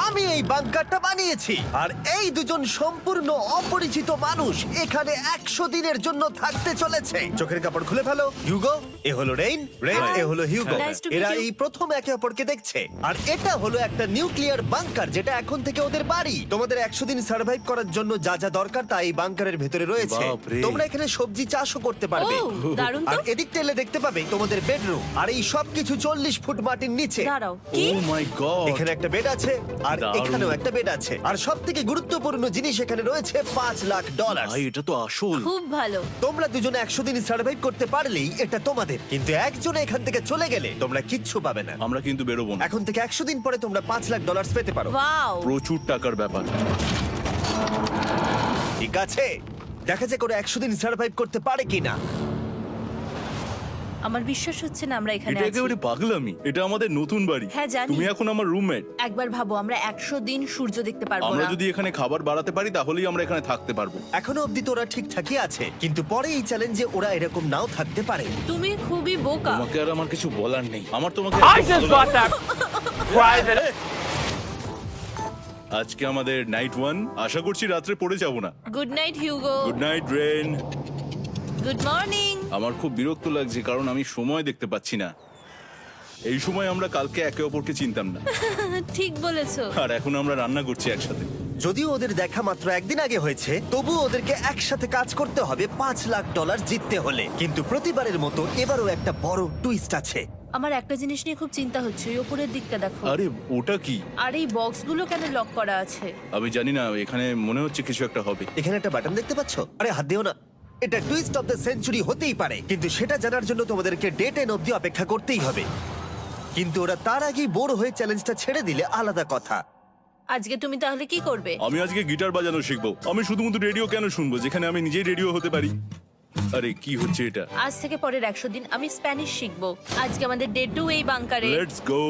আমি এই বাংকারটা বানিয়েছি আর এই দুজন সম্পূর্ণ অপরিচিত মানুষ এখানে 100 দিনের জন্য থাকতে চলেছে। চোখের কাপড় খুলে ফেলো। হিউগো, এ হলো রেইন, এ হলো হিউগো। Nice to meet এরা you. এই প্রথম একে অপরকে দেখছে। আর এটা হলো একটা নিউক্লিয়ার বাংকার যেটা এখন থেকে ওদের বাড়ি। তোমাদের 100 দিন সার্ভাইভ করার জন্য যা যা দরকার তা এই বাংকারের ভেতরে রয়েছে। বাপরে। তোমরা এখানে সবজি চাষও করতে পারবে। ও, দারুণ তো। আর এদিক টেলে দেখতে পাবে তোমাদের বেডরুম। আর এই সবকিছু 40 ফুট মাটির নিচে। দাঁড়াও, ও কি? মাই গড, এখানে একটা বেড আছে আর দারুণ। এখানেও একটা বেড আছে। আর সবথেকে গুরুত্বপূর্ণ জিনিস এখানে রয়েছে $5,00,000। ভাই এটা তো আসল। খুব ভালো। তোমরা দুজনে 100 দিন সার্ভাইভ করতে পারলেই এটা তোমাদের, কিন্তু একজন এখান থেকে চলে গেলে তোমরা কিচ্ছু পাবে না। আমরা কিন্তু বেরোবো না, এখন থেকে 100 দিন পরে তোমরা $5,00,000 পেতে পারো। ওয়াও। প্রচুর টাকার ব্যাপার। ঠিক আছে, দেখা যাক ওরা 100 দিন সার্ভাইভ করতে পারে কিনা। আমার বিশ্বাস হচ্ছে না আমরা এখানে এটা আছি। একেবারে পাগলামি। এটা আমাদের নতুন বাড়ি। হ্যাঁ, জানি। তুমি এখন আমার রুমমেট। একবার ভাবো, আমরা 100 দিন সূর্য দেখতে পারবো আমরা না। যদি এখানে খাবার বাড়াতে পারি তাহলেই আমরা এখানে থাকতে পারবো। এখনো অব্দি তো ওরা ঠিকঠাকই আছে, কিন্তু পরে এই চ্যালেঞ্জে ওরা এরকম নাও থাকতে পারে। তুমি খুবই বোকা। তোমাকে আর আমার কিছু বলার নেই। আমার তোমাকে I একদম just ভালো got লাগে। that private. আজকে আমাদের নাইট 1। আশা করছি রাত্রে পড়ে যাব না। Good night Hugo. Good night Ren. Good morning. আমার খুব বিরক্ত লাগছে কারণ আমি সময় দেখতে পাচ্ছি না। এই সময় আমরা কালকে একে অপরকে চিনতাম না, ঠিক বলেছো। আর এখন আমরা রান্না করছি একসাথে। যদিও ওদের দেখা মাত্র একদিন আগে হয়েছে, তবু ওদেরকে একসাথে কাজ করতে হবে $5,00,000 জিততে হলে। কিন্তু প্রতিবারের মতো এবারও একটা বড় টুইস্ট আছে। আমার একটা জিনিস নিয়ে খুব চিন্তা হচ্ছে, ওই উপরের দিকটা দেখো। আরে ওটা কি? আর এই বক্সগুলো কেন লক করা আছে? আমি জানি না, এখানে মনে হচ্ছে কিছু একটা হবে। এখানে একটা বাটন দেখতে পাচ্ছ? আরে হাত দিও না। এটা টুইস্ট অফ দ্য সেঞ্চুরি হতেই পারে, কিন্তু সেটা জানার জন্য তোমাদেরকে ডে 10 অব্দি অপেক্ষা করতেই হবে। কিন্তু ওরা তার আগেই বোর হয়ে চ্যালেঞ্জটা ছেড়ে দিলে আলাদা কথা। আজকে তুমি তাহলে কি করবে? আমি আজকে গিটার বাজানো শিখবো। আমি শুধুমাত্র রেডিও কেন শুনবো যেখানে আমি নিজেই রেডিও হতে পারি? আরে কি হচ্ছে এটা? আজ থেকে পরের 100 দিন আমি স্প্যানিশ শিখবো। আজকে আমাদের ডে 2 এই বাংকারে। Let's go.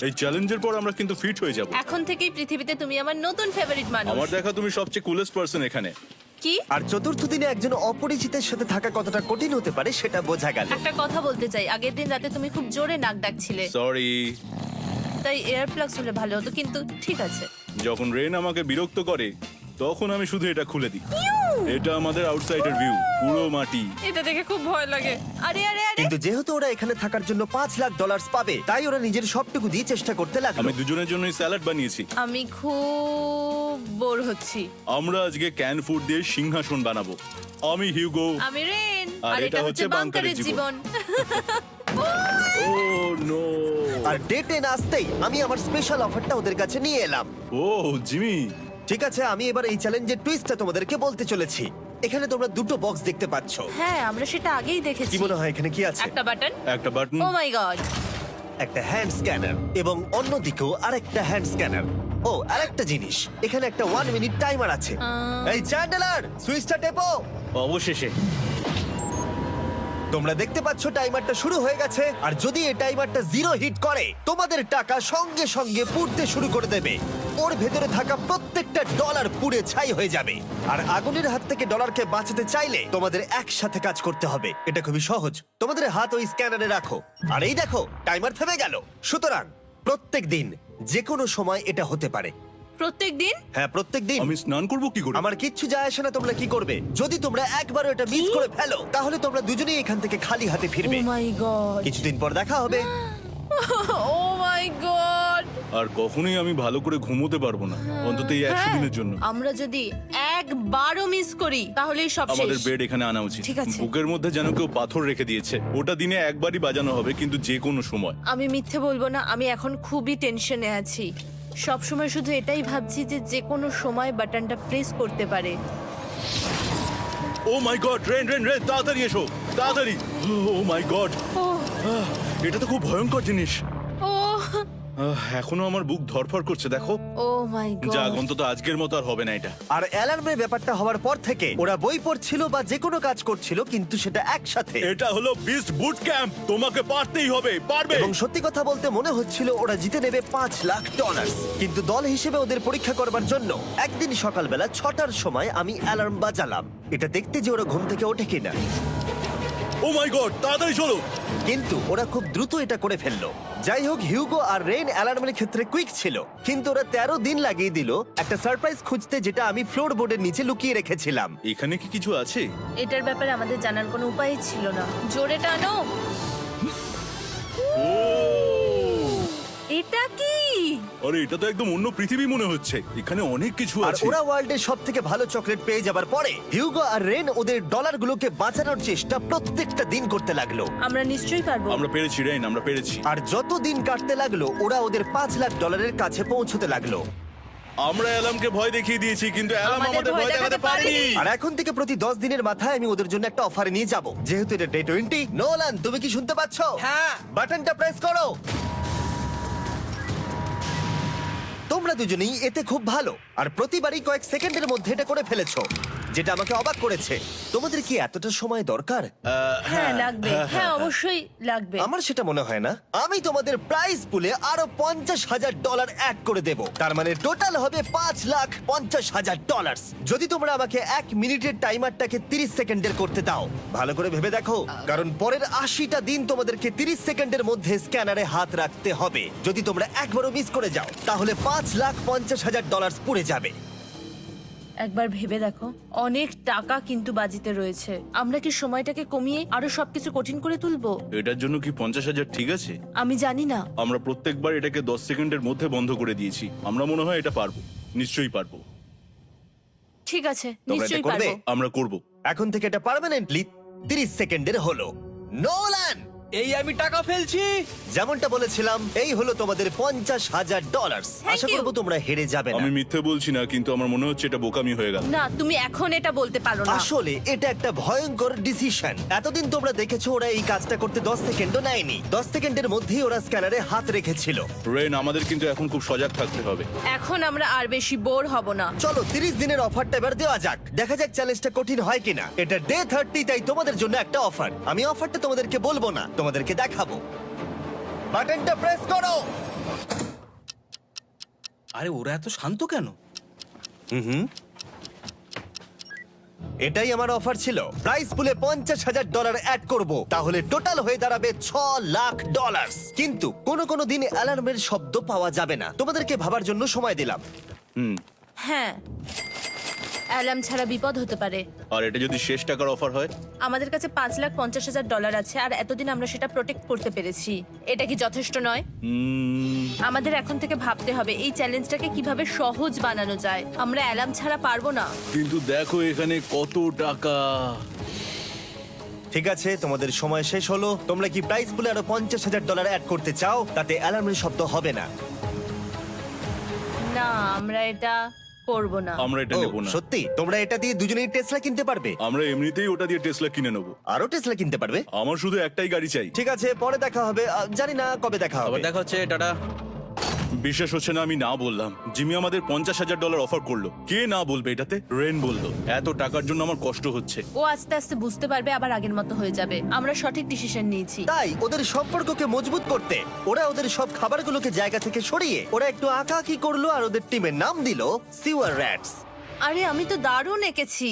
এই চ্যালেঞ্জের পর আমরা কিন্তু ফিট হয়ে যাব। এখন থেকেই পৃথিবীতে তুমি আমার নতুন ফেভারিট মানুষ। আমার দেখা তুমি সবচেয়ে কুলেস্ট পারসন এখানে। কি? আর চতুর্থ দিনে একজন অপরিচিতের সাথে থাকা কতটা কঠিন হতে পারে সেটা বোঝা গেল। একটা কথা বলতে চাই, আগের দিন রাতে তুমি খুব জোরে নাক ডাকছিলে, সরি। তাই এয়ার প্লাগস হলে ভালো হতো, কিন্তু ঠিক আছে। যখন রেন আমাকে বিরক্ত করে তখন আমি শুধু এটা খুলে দিই। এটা আমাদের আউটসাইডার ভিউ, পুরো মাটি। এটা দেখে খুব ভয় লাগে। আরে আরে আরে, কিন্তু যেহেতু ওরা এখানে থাকার জন্য $5,00,000 পাবে, তাই ওরা নিজের সবটুকু দিয়ে চেষ্টা করতে লাগলো। আমি দুজনের জন্যই স্যালাড বানিয়েছি। আমি খুব বোর হচ্ছি। আমরা আজকে ক্যান ফুড দিয়ে সিংহাসন বানাবো। আমি হিউগো। আমি রেন, আর আর এটা হচ্ছে বাংকারের জীবন। ও নো। আর ডে 10 আসতেই আমি আমার স্পেশাল অফারটা ওদের কাছে নিয়ে এলাম। ও জিমি। ঠিক আছে, আমি এবার এই চ্যালেঞ্জের টুইস্টটা তোমাদেরকে বলতে চলেছি। এখানে তোমরা দুটো বক্স দেখতে পাচ্ছ। হ্যাঁ, আমরা সেটা আগেই দেখেছি। কি মনে হয় এখানে কি আছে? একটা বাটন। একটা বাটন। O my god. একটা হ্যান্ড স্ক্যানার এবং অন্যদিকেও আরেকটা হ্যান্ড স্ক্যানার। ও, আরেকটা জিনিস, এখানে একটা 1 মিনিট টাইমার আছে। এই চ্যান্ডেলার, সুইচটা টেপো। অবশেষে। তোমরা দেখতে পাচ্ছ টাইমারটা শুরু হয়ে গেছে, আর যদি এই টাইমারটা 0 হিট করে তোমাদের টাকা সঙ্গে সঙ্গে পুড়তে শুরু করে দেবে। ওর ভেতরে থাকা প্রত্যেকটা ডলার পুড়ে ছাই হয়ে যাবে। আর আগুনের হাত থেকে ডলারকে বাঁচাতে চাইলে তোমাদের একসাথে কাজ করতে হবে। এটা খুবই সহজ। তোমাদের হাত ওই স্ক্যানারে রাখো, আর এই দেখো টাইমার থেমে গেল। সুতরাং প্রত্যেক দিন যে কোনো সময় এটা হতে পারে। প্রত্যেক দিন? হ্যাঁ, প্রত্যেক দিন। আমি স্নান করব কি করে? আমার কিচ্ছু যায় আসে না তোমরা কি করবে। যদি তোমরা একবারও এটা মিস করে ফেলো তাহলে তোমরা দুজনেই এখান থেকে খালি হাতে ও ফিরবে। মাই গড। কিছুদিন পর দেখা হবে। ও মাই গড। আর কখনোই আমি ভালো করে ঘুমোতে পারবো না, অন্তত এই 100 দিনের জন্য। আমরা যদি একবারও মিস করি তাহলে সব আমাদের শেষ। বেড এখানে আনা উচিত। ঠিক আছে। বুকের মধ্যে যেন কেউ পাথর রেখে দিয়েছে। ওটা দিনে একবারই বাজানো হবে, কিন্তু যে কোনো সময়। আমি মিথ্যে বলবো না, আমি এখন খুবই টেনশনে আছি। সব সময় শুধু এটাই ভাবছি যে যে কোনো সময় বাটনটা প্রেস করতে পারে। ও my god, rain rain rain, তাড়াতাড়ি এসো, তাড়াতাড়ি। ও মাই গড, ও এটা তো খুব ভয়ঙ্কর জিনিস। ও এখনো আমার বুক ধরফর করছে, দেখো। ও মাই যাক, গড। অন্তত আজকের মতো আর হবে না এটা। আর অ্যালার্মের ব্যাপারটা হওয়ার পর থেকে ওরা বই পড়ছিল বা যে কোনো কাজ করছিল, কিন্তু সেটা একসাথে। এটা হলো বিস্ট বুট ক্যাম্প, তোমাকে পারতেই হবে, পারবে। এবং সত্যি কথা বলতে মনে হচ্ছিল ওরা জিতে নেবে $5,00,000। কিন্তু দল হিসেবে ওদের পরীক্ষা করবার জন্য একদিন সকালবেলা 6টার সময় আমি অ্যালার্ম বাজালাম, এটা দেখতে যে ওরা ঘুম থেকে ওঠে কিনা। ও মাই গড, তাড়াতাড়ি চলো। কিন্তু ওরা খুব দ্রুত এটা করে ফেললো। যাই হোক, হিউগো আর রেইন অ্যালার্মের ক্ষেত্রে কুইক ছিল, কিন্তু ওরা 13 দিন লাগিয়ে দিল একটা সারপ্রাইজ খুঁজতে, যেটা আমি ফ্লোর বোর্ডের নিচে লুকিয়ে রেখেছিলাম। এখানে কি কিছু আছে? এটার ব্যাপারে আমাদের জানার কোনো উপায় ছিল না। জোরে টানো। ও এটা কি? আরে, এটা তো একদম অন্য পৃথিবী মনে হচ্ছে। এখানে অনেক কিছু আর আছে। ওরা ওয়ার্ল্ডের সব থেকে ভালো চকলেট পেয়ে যাবার পরে হিউগো আর রেন ওদের ডলারগুলোকে বাঁচানোর চেষ্টা প্রত্যেকটা দিন করতে লাগলো। আমরা নিশ্চয়ই পারবো। আমরা পেরেছি রেইন, আমরা পেরেছি। আর যত দিন কাটতে লাগলো, ওরা ওদের $5,00,000 কাছে পৌঁছতে লাগলো। আমরা অ্যালামকে ভয় দেখিয়ে দিয়েছি, কিন্তু অ্যালাম আমাদের আমাদের ভয় ভয় দেখাতে দেখাতে পারেনি। পারেনি। আর এখন থেকে প্রতি 10 দিনের মাথায় আমি ওদের জন্য একটা অফারে নিয়ে যাব, যেহেতু এটা ডে 20। নোলান, তুমি কি শুনতে পাচ্ছ? হ্যাঁ। বাটনটা প্রেস করো। তোমরা দুজনেই এতে খুব ভালো, আর প্রতিবারই কয়েক সেকেন্ডের মধ্যে এটা করে ফেলেছো, যেটা আমাকে অবাক করেছে। তোমাদের কি এতটা সময় দরকার? হ্যাঁ লাগবে, হ্যাঁ অবশ্যই লাগবে। আমার সেটা মনে হয় না। আমি তোমাদের প্রাইস পুলে আরো $50,000 অ্যাড করে দেব, তার মানে টোটাল হবে $5,50,000। যদি তোমরা আমাকে 1 মিনিটের টাইমারটাকে 30 সেকেন্ডের করতে দাও। ভালো করে ভেবে দেখো, কারণ পরের 80টা দিন তোমাদেরকে 30 সেকেন্ডের মধ্যে স্ক্যানারে হাত রাখতে হবে। যদি তোমরা একবারও মিস করে যাও, তাহলে $5,50,000 পুড়ে যাবে। একবার ভেবে দেখো, অনেক টাকা কিন্তু বাজিতে রয়েছে। আমরা কি সময়টাকে কমিয়ে আরো সবকিছু কঠিন করে তুলবো? এটার জন্য কি 50,000 ঠিক আছে? আমি জানি না। আমরা প্রত্যেকবার এটাকে 10 সেকেন্ডের মধ্যে বন্ধ করে দিয়েছি। আমরা মনে হয় এটা পারবো, নিশ্চয়ই পারবো। ঠিক আছে, এটা নিশ্চয়ই করবে? পারবো। আমরা করব। এখন থেকে এটা পার্মানেন্টলি 30 সেকেন্ডের হলো। নোলান, এই আমি টাকা ফেলছি। যেমনটা বলেছিলাম, এই হলো তোমাদের $50,000। Thank Asha you. করবো তোমরা হেরে যাবে না। আমি মিথ্যে বলছি না, কিন্তু আমার মনে হচ্ছে এটা বোকামি হয়ে গেল। না, তুমি এখন এটা বলতে পারো না। আসলে এটা একটা ভয়ঙ্কর ডিসিশন। এতদিন তোমরা দেখেছো ওরা এই কাজটা করতে 10 সেকেন্ডও নেয়নি। 10 সেকেন্ডের মধ্যেই ওরা স্ক্যানারে হাত রেখেছিল। রেন, আমাদের কিন্তু এখন খুব সজাগ থাকতে হবে। এখন আমরা আর বেশি বোর হব না। চলো 30 দিনের অফারটা এবার দেওয়া যাক, দেখা যাক চ্যালেঞ্জটা কঠিন হয় কিনা। এটা ডে 30, তাই তোমাদের জন্য একটা অফার। আমি অফারটা তোমাদেরকে বলবো না, তোমাদেরকে দেখাবো। বাটনটা প্রেস করো। আরে ওরা এত শান্ত কেন? এটাই আমার অফার ছিল। প্রাইস পুলে $50,000 অ্যাড করব, তাহলে টোটাল হয়ে দাঁড়াবে $6,00,000। কিন্তু কোনো দিন অ্যালার্মের শব্দ পাওয়া যাবে না। তোমাদেরকে ভাবার জন্য সময় দিলাম। হ্যাঁ, অ্যালার্ম ছাড়া বিপদ হতে পারে। আর এটা যদি শেষ টাকার অফার হয়? আমাদের কাছে $5,50,000 আছে, আর এতদিন আমরা সেটা প্রোটেক্ট করতে পেরেছি। এটা কি যথেষ্ট নয়? আমাদের এখন থেকে ভাবতে হবে এই চ্যালেঞ্জটাকে কিভাবে সহজ বানানো যায়। আমরা অ্যালার্ম ছাড়া পারবো না। কিন্তু দেখো এখানে কত টাকা। ঠিক আছে, তোমাদের সময় শেষ হলো। তোমরা কি প্রাইস পুলে আরো $50,000 অ্যাড করতে চাও? তাতে অ্যালার্মের শব্দ হবে না। না, আমরা এটা করব না। আমরা এটা ও, নেব না। সত্যি? তোমরা এটা দিয়ে দুজনেই টেসলা কিনতে পারবে? আমরা এমনিতেই ওটা দিয়ে টেসলা কিনে নেব। আরো টেসলা কিনতে পারবে? আমার শুধু একটাই গাড়ি চাই। ঠিক আছে, পরে দেখা হবে। জানি না কবে দেখা হবে। আবার দেখা হচ্ছে, টাটা। বিশ্বাস হচ্ছে না আমি না বললাম। জিমি আমাদের $50,000 অফার করলো। কে না বলবে এটাতে? রেন বললো। এত টাকার জন্য আমার কষ্ট হচ্ছে। ও আস্তে আস্তে বুঝতে পারবে, আবার আগের মতো হয়ে যাবে। আমরা সঠিক ডিসিশন নিয়েছি। তাই ওদের সম্পর্ককে মজবুত করতে ওরা ওদের সব খাবারগুলোকে জায়গা থেকে সরিয়ে ওরা একটু আঁকাআঁকি করলো, আর ওদের টিমের নাম দিল সিওয়ার র্যাটস। আরে আমি তো দারুণ এঁকেছি।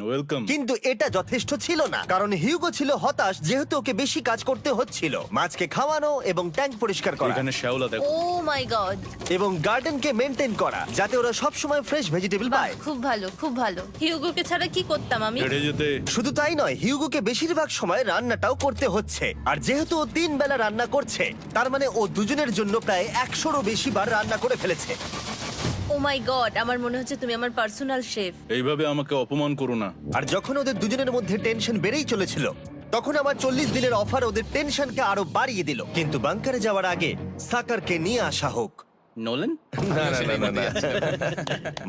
ওয়েলকাম। কিন্তু এটা যথেষ্ট ছিল না, কারণ হিউগো ছিল হতাশ, যেহেতু ওকে বেশি কাজ করতে হচ্ছিল। মাছকে খাওয়ানো এবং ট্যাঙ্ক পরিষ্কার করা এখানে শ্যাওলা দেখো। ও মাই গড। এবং গার্ডেনকে মেনটেন করা, যাতে ওরা সব সময় ফ্রেশ ভেজিটেবল পায়। খুব ভালো, খুব ভালো। হিউগোকে ছাড়া কি করতাম আমি? হেঁটে যেতে। শুধু তাই নয়, হিউগোকে বেশিরভাগ সময় রান্নাটাও করতে হচ্ছে। আর যেহেতু ও 3 বেলা রান্না করছে, তার মানে ও দুজনের জন্য প্রায় 100রও বেশি বার রান্না করে ফেলেছে। ও মাই গড, আমার মনে হচ্ছে তুমি আমার পার্সোনাল শেফ। এইভাবে আমাকে অপমান করো না। আর যখন ওদের দুজনের মধ্যে টেনশন বেড়েই চলেছিল, তখন আমার 40 দিনের অফার ওদের টেনশনকে আরো বাড়িয়ে দিল। কিন্তু বাংকারে যাওয়ার আগে সাকারকে নিয়ে আসা হোক। নোলেন?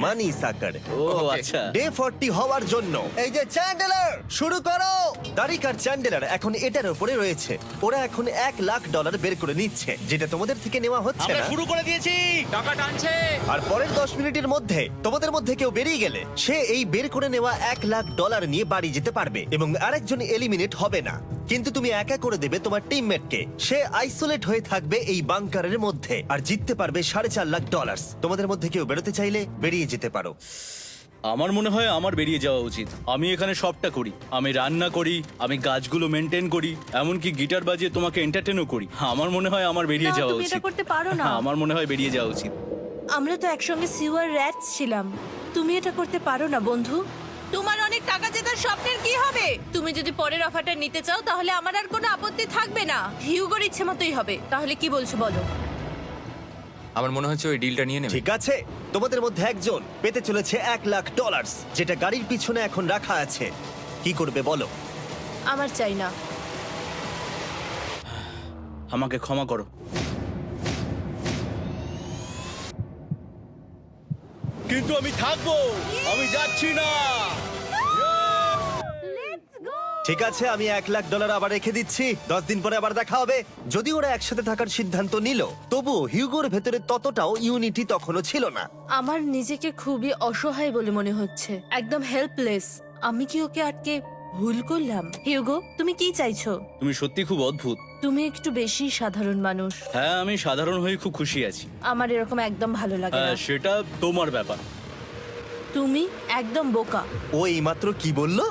মানি সাকার। ও আচ্ছা। ডে 40 হওয়ার জন্য এই যে চ্যান্ডেলার শুরু করো। তারিক আর চ্যান্ডেলার এখন এটার উপরে রয়েছে। ওরা এখন $1,00,000 বের করে নিচ্ছে, যেটা তোমাদের থেকে নেওয়া হচ্ছে আমরা না। শুরু করে দিয়েছি, টাকা টানছে। আর পরের 10 মিনিটের মধ্যে তোমাদের মধ্যে কেউ বেরিয়ে গেলে সে এই বের করে নেওয়া $1,00,000 নিয়ে বাড়ি যেতে পারবে, এবং আরেকজন এলিমিনেট হবে না। কিন্তু তুমি একা করে দেবে তোমার টিমমেটকে। সে আইসোলেট হয়ে থাকবে এই বাংকারের মধ্যে, আর জিততে পারবে $4.5 লাখ। তোমাদের মধ্যে কেউ বেরোতে চাইলে বেরিয়ে যেতে পারো। আমার মনে হয় আমার বেরিয়ে যাওয়া উচিত। আমি এখানে সবটা করি, আমি রান্না করি, আমি গাছগুলো মেনটেন করি, এমনকি গিটার বাজিয়ে তোমাকে এন্টারটেনও করি। আমার মনে হয় আমার বেরিয়ে না, যাওয়া তুমি এটা উচিত। করতে পারো না। আমার মনে হয় বেরিয়ে যাওয়া উচিত। আমরা তো একসঙ্গে সিওয়ার র্যাটস ছিলাম। তুমি এটা করতে পারো না বন্ধু। তোমার অনেক টাকা জেতার স্বপ্নের কি হবে? তুমি যদি পরের অফারটা নিতে চাও তাহলে আমার আর কোনো আপত্তি থাকবে না। হিউগোর ইচ্ছে মতোই হবে। তাহলে কি বলছো বলো? আমার মনে হচ্ছে ওই ডিলটা নিয়ে নেবে। ঠিক আছে, তোমাদের মধ্যে একজন পেতে চলেছে $1,00,000, যেটা গাড়ির পিছনে এখন রাখা আছে। কি করবে বলো? আমার চাই না। আমাকে ক্ষমা করো। কিন্তু আমি থাকবো, আমি যাচ্ছি না। ঠিক আছে, আমি $1,00,000 আবার রেখে দিচ্ছি। 10 দিন পরে আবার দেখা হবে। যদি ওরা একসাথে থাকার সিদ্ধান্ত নিল, তবুও হিউগোর ভেতরে ততটাও ইউনিটি তখনও ছিল না। আমার নিজেকে খুবই অসহায় বলে মনে হচ্ছে, একদম হেল্পলেস। আমি কি ওকে আটকে ভুল করলাম? হিউগো, তুমি কি চাইছো? তুমি সত্যি খুব অদ্ভুত। তুমি একটু বেশি সাধারণ মানুষ। হ্যাঁ, আমি সাধারণ হয়ে খুব খুশি আছি। আমার এরকম একদম ভালো লাগে না। হ্যাঁ, সেটা তোমার ব্যাপার। তুমি একদম বোকা। ও এইমাত্র কি বললো?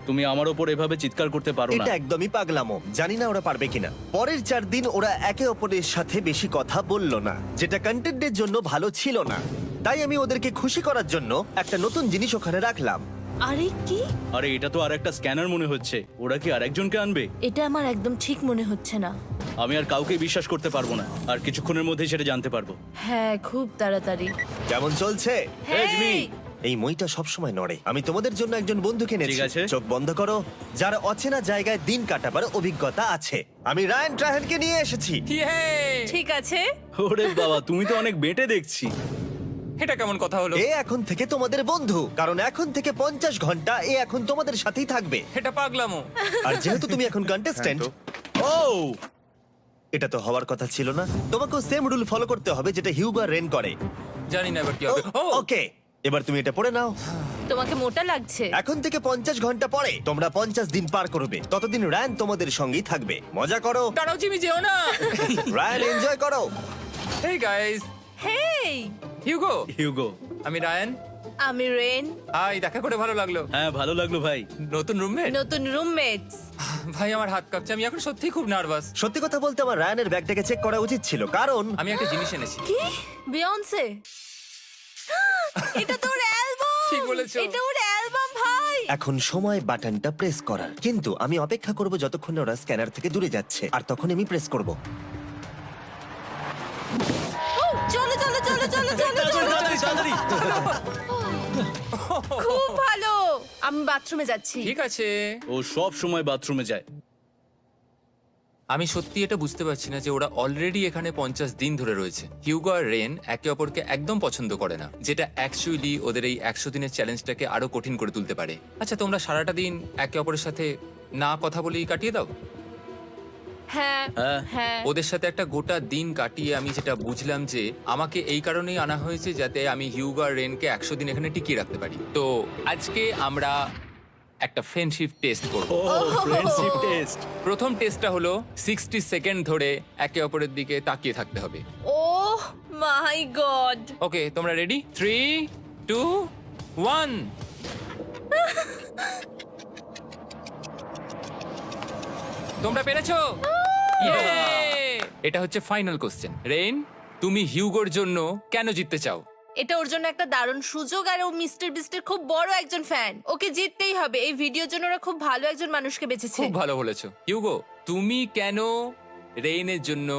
তুমি আমার ওপর এভাবে চিৎকার করতে পারো না। এটা একদমই পাগলামো। জানি না ওরা পারবে কিনা। পরের 4 দিন ওরা একে অপরের সাথে বেশি কথা বলল না, যেটা কন্টেন্টের জন্য ভালো ছিল না। তাই আমি ওদেরকে খুশি করার জন্য একটা নতুন জিনিস ওখানে রাখলাম। আরে কি? আরে এটা তো আরেকটা স্ক্যানার মনে হচ্ছে। ওরা কি আরেকজনকে আনবে? এটা আমার একদম ঠিক মনে হচ্ছে না। আমি আর কাউকে বিশ্বাস করতে পারবো না। আর কিছুক্ষণের মধ্যেই সেটা জানতে পারবো। হ্যাঁ, খুব তাড়াতাড়ি। কেমন চলছে? Hey, Jimmy! এই মইটা সবসময় নড়ে। আমি তোমাদের জন্য একজন বন্ধুকে এনেছি। ঠিক আছে। চোখ বন্ধ করো। যার অচেনা জায়গায় দিন কাটাবার অভিজ্ঞতা আছে। আমি রায়ান ট্রাহেনকে নিয়ে এসেছি। ইয়ে! ঠিক আছে। ওরে বাবা, তুমি তো অনেক বেটে দেখছি। এটা কেমন কথা হলো? এ এখন থেকে তোমাদের বন্ধু, কারণ এখন থেকে 50 ঘন্টা এ এখন তোমাদের সাথেই থাকবে। এটা পাগলামো। আর যেহেতু তুমি এখন কন্টেস্ট্যান্ট, ও এটা তো হওয়ার কথা ছিল না। তোমাকেও সেম রুল ফলো করতে হবে যেটা হিউগো আর রেন করে। জানি না এবার কি হবে। ও ওকে, এবার তুমি এটা পড়ে নাও। তোমাকে মোটা লাগছে। এখন থেকে 50 ঘন্টা পরে তোমরা 50 দিন পার করবে। ততদিন রায়ান তোমাদের সঙ্গেই থাকবে। মজা করো, দাঁড়াও জিমি, যেও না। রায়ান এনজয় করো। হেই গাইস, হেই, হিউগো। হিউগো। আমি রায়ান। আমি রেন। হাই, দেখা করে ভালো লাগলো। হ্যাঁ, ভালো লাগলো ভাই। নতুন রুমমেট। নতুন রুমমেটস। ভাই আমার হাত কাঁপছে, আমি এখন সত্যিই খুব নার্ভাস। সত্যি কথা বলতে আমার রায়ানের ব্যাগটাকে চেক করা উচিত ছিল, কারণ আমি একটা জিনিস এনেছি। কি? বিয়ন্সে? এটা তো ওর অ্যালবাম। ঠিক বলেছো। এটা ওর অ্যালবাম ভাই। এখন সময় বাটনটা প্রেস করার। কিন্তু আমি অপেক্ষা করব যতক্ষণ না ওরা স্ক্যানার থেকে দূরে যাচ্ছে, আর তখন আমি প্রেস করব। ও, চলো চলো চলো চলো চলো চলো। তাড়াতাড়ি। খুব ভালো। আমি বাথরুমে যাচ্ছি। ঠিক আছে। ও সব সময় বাথরুমে যায়। আমি সত্যি এটা বুঝতে পারছি না যে ওরা অলরেডি এখানে 50 দিন ধরে রয়েছে। হিউগো আর রেন একে অপরকে একদম পছন্দ করে না, যেটা অ্যাকচুয়ালি ওদের এই 100 দিনের চ্যালেঞ্জটাকে আরো কঠিন করে তুলতে পারে। আচ্ছা, তোমরা সারাটা দিন একে অপরের সাথে না কথা বলেই কাটিয়ে দাও? হ্যাঁ হ্যাঁ। হ্যাঁ। ওদের সাথে একটা গোটা দিন কাটিয়ে আমি যেটা বুঝলাম যে আমাকে এই কারণেই আনা হয়েছে যাতে আমি হিউগো আর রেনকে 100 দিন এখানে টিকিয়ে রাখতে পারি। তো আজকে আমরা একটা ফ্রেন্ডশিপ টেস্ট করব। ও ফ্রেন্ডশিপ টেস্ট। প্রথম টেস্টটা হলো 60 সেকেন্ড ধরে একে অপরের দিকে তাকিয়ে থাকতে হবে। ওহ মাই গড। ওকে, তোমরা রেডি? 3, 2, 1। তোমরা পেরেছো? Yay! এটা হচ্ছে ফাইনাল কোশ্চেন। রেইন, তুমি হিউগোর জন্য কেন জিততে চাও? এটা ওর জন্য একটা দারুণ সুযোগ, আর ও মিস্টার বিস্টের খুব বড় একজন ফ্যান। ওকে জিততেই হবে। এই ভিডিওর জন্য ওরা খুব ভালো একজন মানুষকে বেঁচেছে। খুব ভালো বলেছো। হিউগো, তুমি কেন রেইনের জন্য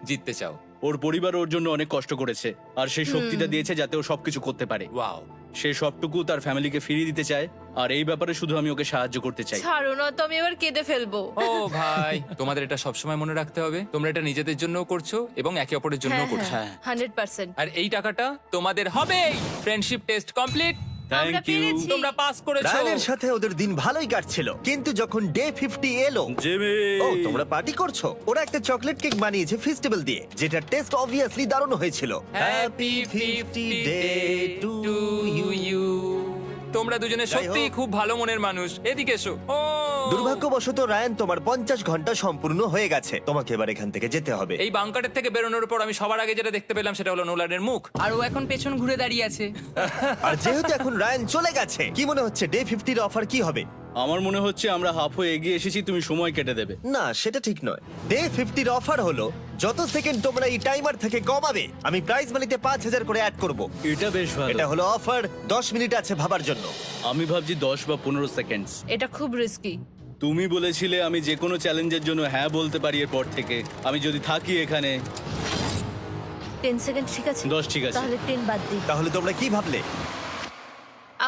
জিততে চাও? ওর পরিবার ওর জন্য অনেক কষ্ট করেছে, আর সেই শক্তিটা দিয়েছে যাতে ও সবকিছু করতে পারে। ওয়াও। সে সবটুকু তার ফ্যামিলিকে ফিরিয়ে দিতে চায়, আর এই ব্যাপারে শুধু আমি ওকে সাহায্য করতে চাই। ছাড়ো না তো, আমি এবার কেঁদে ফেলবো। ও ভাই, তোমাদের এটা সবসময় মনে রাখতে হবে। তোমরা এটা নিজেদের জন্যও করছো এবং একে অপরের জন্যও করছো। হ্যাঁ। 100%। আর এই টাকাটা তোমাদের হবেই। Friendship test complete. আমরা থ্যাংক ইউ পেরেছি। তোমরা পাস করেছো। রায়ানের সাথে ওদের দিন ভালোই কাটছিল, কিন্তু যখন ডে 50 এলো, জিমি। ও তোমরা পার্টি করছো। ওরা একটা চকলেট কেক বানিয়েছে ফেস্টিভ্যাল দিয়ে, যেটা টেস্ট অবভিয়াসলি দারুণ হয়েছিল। Happy 50 day to you. তোমরা দুজনে যাই সত্যিই হোক। খুব ভালো মনের মানুষ, এদিকে এসো। ও দুর্ভাগ্যবশত রায়ান, তোমার 50 ঘন্টা সম্পূর্ণ হয়ে গেছে। তোমাকে এবার এখান থেকে যেতে হবে। এই বাংকারের থেকে বেরোনোর পর আমি সবার আগে যেটা দেখতে পেলাম সেটা হলো নোলানের মুখ। আর ও এখন পেছন ঘুরে দাঁড়িয়ে আছে। আর যেহেতু এখন রায়ান চলে গেছে, কি মনে হচ্ছে ডে 50 এর অফার কি হবে? আমার মনে হচ্ছে আমরা হাফ হয়ে এগিয়ে এসেছি, তুমি সময় কেটে দেবে। না, সেটা ঠিক নয়। ডে 50 এর অফার হলো যত সেকেন্ড তোমরা এই টাইমার থেকে কমাবে, আমি প্রাইজ মানিতে 5000 করে অ্যাড করব। এটা বেশ ভালো। এটা হলো অফার। 10 মিনিট আছে ভাবার জন্য। আমি ভাবছি 10 বা 15 সেকেন্ডস। এটা খুব রিস্কি। তুমি বলেছিলে আমি যে কোনো চ্যালেঞ্জের জন্য হ্যাঁ বলতে পারি এরপর থেকে। আমি যদি থাকি এখানে 10 সেকেন্ড ঠিক আছে? 10 ঠিক আছে। তাহলে 10 বাদ দিই। তাহলে তোমরা কি ভাবলে?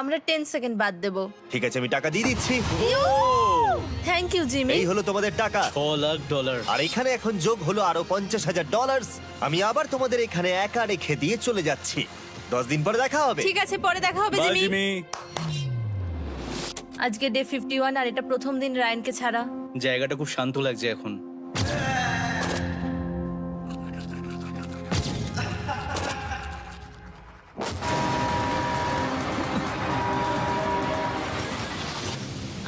আমরা 10 সেকেন্ড বাদ দেব। ঠিক আছে, আমি টাকা দিয়ে দিচ্ছি। Thank you Jimmy. এই হলো তোমাদের টাকা। $6,00,000। আর এখানে এখন যোগ হলো আরো $50,000। আমি আবার তোমাদের এখানে একা রেখে দিয়ে চলে যাচ্ছি। 10 দিন পরে দেখা হবে। ঠিক আছে, পরে দেখা হবে বাই জিমি। জিমি। আজকে ডে 51 আর এটা প্রথম দিন রায়ানকে ছাড়া। জায়গাটা খুব শান্ত লাগছে এখন।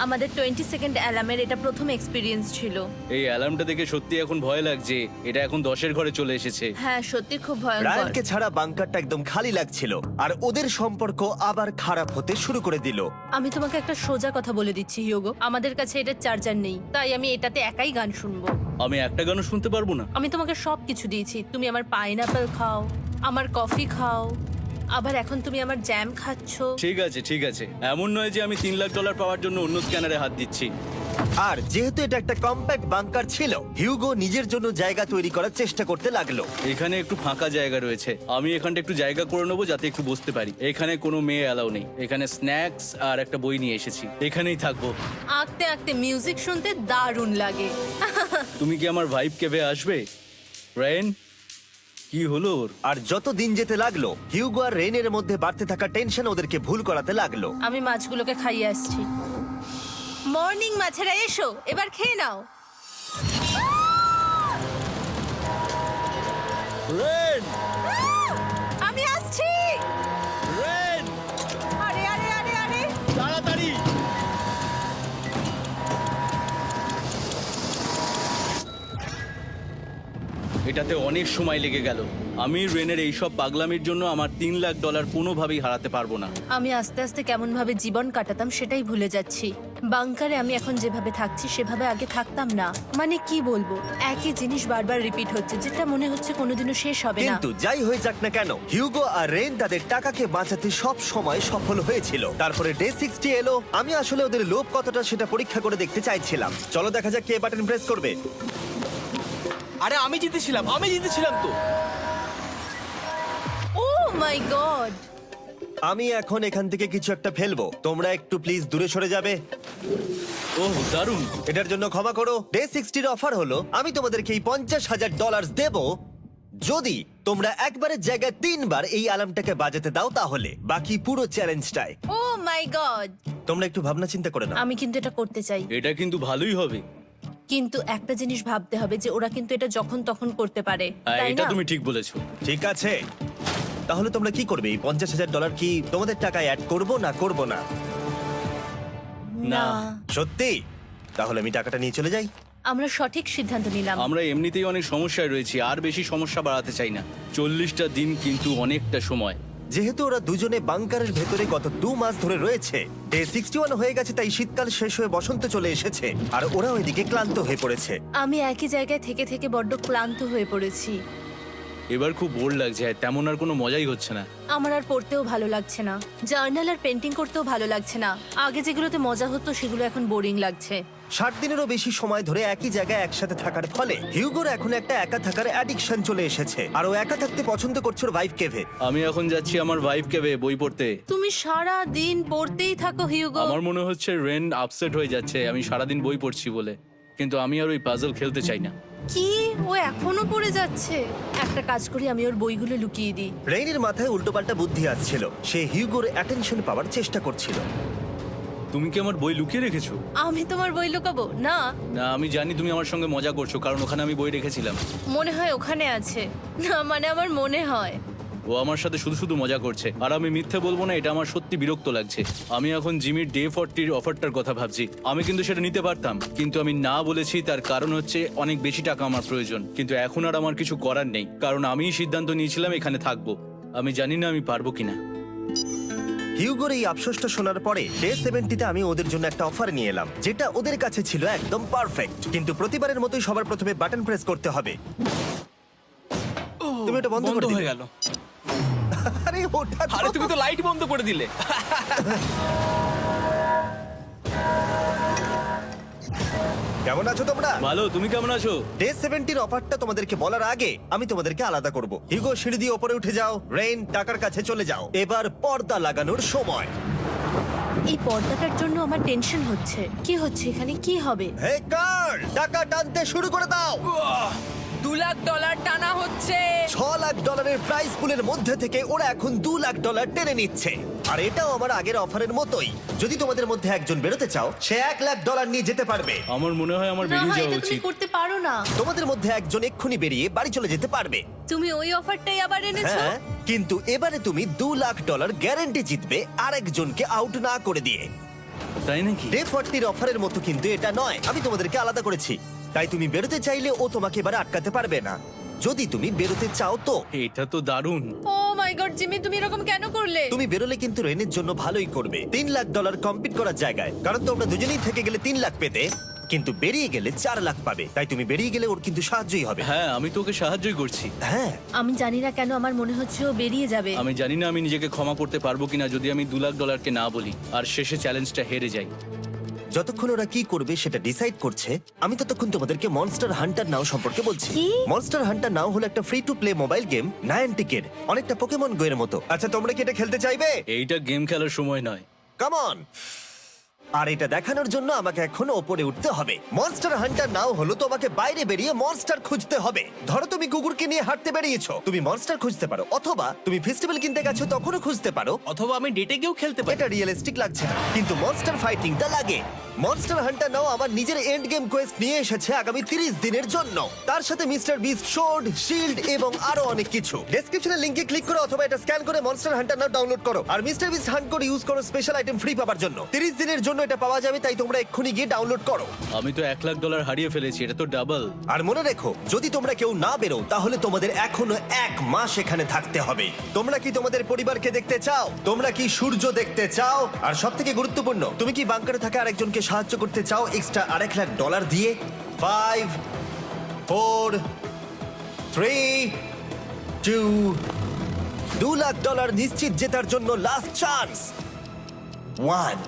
আমাদের 20 সেকেন্ড অ্যালার্মের এটা প্রথম এক্সপিরিয়েন্স ছিল। এই অ্যালার্মটা দেখে সত্যি এখন ভয় লাগছে। এটা এখন 10-এর ঘরে চলে এসেছে। হ্যাঁ, সত্যি খুব ভয়ঙ্কর। রায়ানকে ছাড়া বাংকারটা একদম খালি লাগছিল, আর ওদের সম্পর্ক আবার খারাপ হতে শুরু করে দিল। আমি তোমাকে একটা সোজা কথা বলে দিচ্ছি হিয়োগো, আমাদের কাছে এটা চার্জার নেই, তাই আমি এটাতে একাই গান শুনবো। আমি একটা গানও শুনতে পারবো না। আমি তোমাকে সব কিছু দিয়েছি, তুমি আমার পাইনাপেল খাও, আমার কফি খাও, আবার এখন তুমি আমার জ্যাম খাচ্ছো। ঠিক আছে ঠিক আছে, এমন নয় যে আমি $3,00,000 পাওয়ার জন্য অন্য স্ক্যানারে হাত দিচ্ছি। আর যেহেতু এটা একটা কম্প্যাক্ট বাংকার ছিল, হিউগো নিজের জন্য জায়গা তৈরি করার চেষ্টা করতে লাগলো। এখানে একটু ফাঁকা জায়গা রয়েছে, আমি এখানটা একটু জায়গা করে নেবো যাতে একটু বসতে পারি। এখানে কোনো মেয়ে অ্যালাউ নেই। এখানে স্ন্যাক্স আর একটা বই নিয়ে এসেছি, এখানেই থাকবো। আঁকতে আঁকতে মিউজিক শুনতে দারুণ লাগে। তুমি কি আমার ভাইব কেভে আসবে? রেন, কি হলো ওর? আর যত দিন যেতে লাগলো, হিউগো আর রেনের মধ্যে বাড়তে থাকা টেনশন ওদেরকে ভুল করাতে লাগলো। আমি মাছগুলোকে খাইয়ে আসছি। মর্নিং মাছেরা, এসো এবার খেয়ে নাও। রেন, আমি আসছি। রেন, আরে আরে আরে আরে, তাড়াতাড়ি! এটাতে অনেক সময় লেগে গেল। আমি রেনের এইসব পাগলামির জন্য আমার $3,00,000 কোনোভাবেই হারাতে পারবো না। আমি আস্তে আস্তে কেমন ভাবে জীবন কাটাতাম সেটাই ভুলে যাচ্ছি। বাংকারে আমি এখন যেভাবে থাকছি সেভাবে আগে থাকতাম না। মানে কি বলবো, একই জিনিস বারবার রিপিট হচ্ছে, যেটা মনে হচ্ছে কোনোদিনও শেষ হবে না। কিন্তু যাই হয়ে যাক না কেন, হিউগো আর রেন তাদের টাকাকে বাঁচাতে সব সময় সফল হয়েছিল। তারপরে ডে 60 এলো। আমি আসলে ওদের লোভ কতটা সেটা পরীক্ষা করে দেখতে চাইছিলাম। চলো দেখা যাক কে বাটন প্রেস করবে। আরে আমি জিতেছিলাম তো। ও মাই গড! আমি এখন এখান থেকে কিছু একটা ফেলবো। তোমরা একটু প্লিজ দূরে সরে যাবে। ওহ দারুণ! এটার জন্য ক্ষমা করো। ডে 60 এর অফার হলো আমি তোমাদেরকে এই $50,000 দেব যদি তোমরা একবারের জায়গায় 3 বার এই অ্যালার্মটাকে বাজাতে দাও, তাহলে বাকি পুরো চ্যালেঞ্জটাই। ও মাই গড! তোমরা একটু ভাবনা চিন্তা করে নাও। আমি কিন্তু এটা করতে চাই, এটা কিন্তু ভালোই হবে। কিন্তু একটা জিনিস ভাবতে হবে যে ওরা কিন্তু এটা যখন তখন করতে পারে, হ্যাঁ, তাই এটা না? তুমি ঠিক বলেছো। ঠিক আছে, তাহলে তোমরা কি করবে? এই $50,000 কি তোমাদের টাকায় অ্যাড করব না করব না? না, সত্যি? তাহলে আমি টাকাটা নিয়ে চলে যাই। আমরা সঠিক সিদ্ধান্ত নিলাম। আমরা এমনিতেই অনেক সমস্যায় রয়েছি, আর বেশি সমস্যা বাড়াতে চাই না। 40টা দিন কিন্তু অনেকটা সময়। যেহেতু ওরা দুজনে বাংকারের ভেতরে গত 2 মাস ধরে রয়েছে, ডে 61 হয়ে গেছে, তাই শীতকাল শেষ হয়ে বসন্ত চলে এসেছে, আর ওরা ওইদিকে ক্লান্ত হয়ে পড়েছে। আমি একই জায়গায় থেকে থেকে বড্ড ক্লান্ত হয়ে পড়েছি। এবার খুব বোর লাগছে, তেমন আর কোনো মজাই হচ্ছে না। আমার আর পড়তেও ভালো লাগছে না, জার্নাল আর পেন্টিং করতেও ভালো লাগছে না। আগে যেগুলোতে মজা হতো সেগুলো এখন বোরিং লাগছে। 60 দিনেরও বেশি সময় ধরে একই জায়গায় একসাথে থাকার ফলে হিউগোর এখন একটা একা থাকার অ্যাডিকশন চলে এসেছে, আর ও একা থাকতে পছন্দ করছে ওর ভাইফ কেভে। আমি এখন যাচ্ছি আমার ওয়াইফ কেভে বই পড়তে। তুমি সারা দিন পড়তেই থাকো হিউগো। আমার মনে হচ্ছে রেন আপসেট হয়ে যাচ্ছে আমি সারাদিন বই পড়ছি বলে, কিন্তু আমি আর ওই পাজল খেলতে চাই না। কি, ও এখনো পড়ে যাচ্ছে? একটা কাজ করি, আমি ওর বইগুলো লুকিয়ে দিই। রেইনের মাথায় উল্টোপাল্টা বুদ্ধি আসছিল। সে হিউগোর অ্যাটেনশন পাওয়ার চেষ্টা করছিল। তুমি কি আমার বই লুকিয়ে রেখেছো? আমি তোমার বই লুকাবো না? না, আমি জানি তুমি আমার সঙ্গে মজা করছো, কারণ ওখানে আমি বই রেখেছিলাম। মনে হয় ওখানে আছে। না মানে আমার মনে হয়। ও আমার সাথে শুধু শুধু মজা করছে, আর আমি মিথ্যে বলবো না, এটা আমার সত্যি বিরক্ত লাগছে। আমি এখন জিমির ডে 40 অফারটার কথা ভাবছি। আমি কিন্তু সেটা নিতে পারতাম, কিন্তু আমি না বলেছি, তার কারণ হচ্ছে অনেক বেশি টাকা আমার প্রয়োজন। কিন্তু এখন আর আমার কিছু করার নেই, কারণ আমিই সিদ্ধান্ত নিয়েছিলাম এখানে থাকবো। আমি জানি না আমি পারবো কিনা। হিউগোর এই আফসোসটা শোনার পরে ডে 70-তে আমি ওদের জন্য একটা অফার নিয়ে এলাম, যেটা ওদের কাছে ছিল একদম পারফেক্ট। কিন্তু প্রতিবারের মতোই সবার প্রথমে বাটন প্রেস করতে হবে। তুমি এটা বন্ধ করে বন্ধ দিলে। হয়ে গেল। আরে ওটা তো- আরে তুমি তো লাইট বন্ধ করে দিলে। কেমন আছো তোমরা? ভালো, তুমি কেমন আছো? ডে 70-র অফারটা তোমাদেরকে বলার আগে আমি তোমাদেরকে আলাদা করব। হিউগো, সিঁড়ি দিয়ে ওপরে উঠে যাও। রেইন, টাকার কাছে চলে যাও। এবার পর্দা লাগানোর সময়। এই পর্দাটার জন্য আমার টেনশন হচ্ছে। কি হচ্ছে এখানে, কি হবে? হে কার্ল, টাকা টানতে শুরু করে দাও। $2 লাখ টানা হচ্ছে। $6 লাখ প্রাইস পুলের মধ্যে থেকে ওরা এখন $2 লাখ টেনে নিচ্ছে। আর এটাও আমার আগের অফারের মতোই। যদি তোমাদের মধ্যে একজন বেরোতে চাও, সে $1 লাখ নিয়ে যেতে পারবে। আমার মনে হয় আমার না, বেরিয়ে যাওয়া এটা তুমি উচিত। করতে পারো না। তোমাদের মধ্যে একজন এক্ষুনি বেরিয়ে বাড়ি চলে যেতে পারবে। তুমি ওই অফারটাই আবার এনেছো। হ্যাঁ, কিন্তু এবারে তুমি $2 লাখ গ্যারান্টি জিতবে আরেকজনকে আউট না করে দিয়ে। তাই নাকি? ডে 40-র অফারের মতো কিন্তু এটা নয়। আমি তোমাদেরকে আলাদা করেছি, তাই তুমি বেরোতে চাইলে ও তোমাকে এবারে আটকাতে পারবে না। যদি তুমি বেরোতে চাও তো। এটা তো দারুণ। ও মাই গড জিমি, তুমি এরকম কেন করলে? তুমি বেরোলে কিন্তু রেনের জন্য ভালোই করবে। $3 লাখ কম্পিট করার জায়গায়, কারণ তোমরা দুজনেই থেকে গেলে 3 লাখ পেতে, কিন্তু বেরিয়ে গেলে 4 লাখ পাবে। তাই তুমি বেরিয়ে গেলে ওর কিন্তু সাহায্যই হবে। হ্যাঁ, আমি তোকে সাহায্যই করছি। হ্যাঁ, আমি জানি না কেন আমার মনে হচ্ছে ও বেরিয়ে যাবে। আমি জানি না আমি নিজেকে ক্ষমা করতে পারবো কিনা যদি আমি $2 লাখ না বলি আর শেষে চ্যালেঞ্জটা হেরে যাই। যতক্ষণ ওরা কি করবে সেটা ডিসাইড করছে, আমি ততক্ষণ তোমাদেরকে মনস্টার হান্টার নাও সম্পর্কে বলছি। কি? মনস্টার হান্টার নাও হলো একটা free to play mobile game, নায়ান্টিকের, অনেকটা পোকেমন গো এর মতো। আচ্ছা, তোমরা কি এটা খেলতে চাইবে? এইটা গেম খেলার সময় নয়। Come on. আর এটা দেখানোর জন্য আমাকে এখন ওপরে উঠতে হবে। মনস্টার হান্টার নাও হলো তোমাকে বাইরে বেরিয়ে মনস্টার খুঁজতে হবে। ধরো তুমি কুকুরকে নিয়ে হাঁটতে বেরিয়েছো, তুমি মনস্টার খুঁজতে পারো, অথবা তুমি ফেস্টিভ্যাল কিনতে গেছো তখনও খুঁজতে পারো। অথবা আমি ডেটে গিয়েও খেলতে পারি। এটা রিয়েলিস্টিক লাগছে না, কিন্তু মনস্টার ফাইটিংটা লাগে। মনস্টার হান্টার নাও আমার নিজের এন্ড গেম কোয়েস্ট নিয়ে এসেছে আগামী 30 দিনের জন্য। তার সাথে মিস্টার বিস্ট সোর্ড, শিল্ড এবং আরো অনেক কিছু। ডেসক্রিপশনের লিংকে ক্লিক করো অথবা এটা স্ক্যান করে মনস্টার হান্টার নাও ডাউনলোড করো। আর মিস্টার বিস্ট হান্ট করে ইউজ করো স্পেশাল আইটেম ফ্রি পাওয়ার জন্য। 30 দিনের জন্য এটা পাওয়া যাবে, তাই তোমরা এক্ষুনি গিয়ে ডাউনলোড করো। আমি তো $1 লাখ হারিয়ে ফেলেছি, এটা তো ডাবল। আর মনে রেখো, যদি তোমরা কেউ না বেরো তাহলে তোমাদের এখনো 1 মাস এখানে থাকতে হবে। তোমরা কি তোমাদের পরিবারকে দেখতে চাও? তোমরা কি সূর্য দেখতে চাও? আর সবথেকে গুরুত্বপূর্ণ, তুমি কি বাংকারে থাকা আরেকজনকে সাহায্য করতে চাও এক্সট্রা $1 লাখ দিয়ে? 5 4 3 2 $2 লাখ নিশ্চিত জেতার জন্য লাস্ট চান্স 1।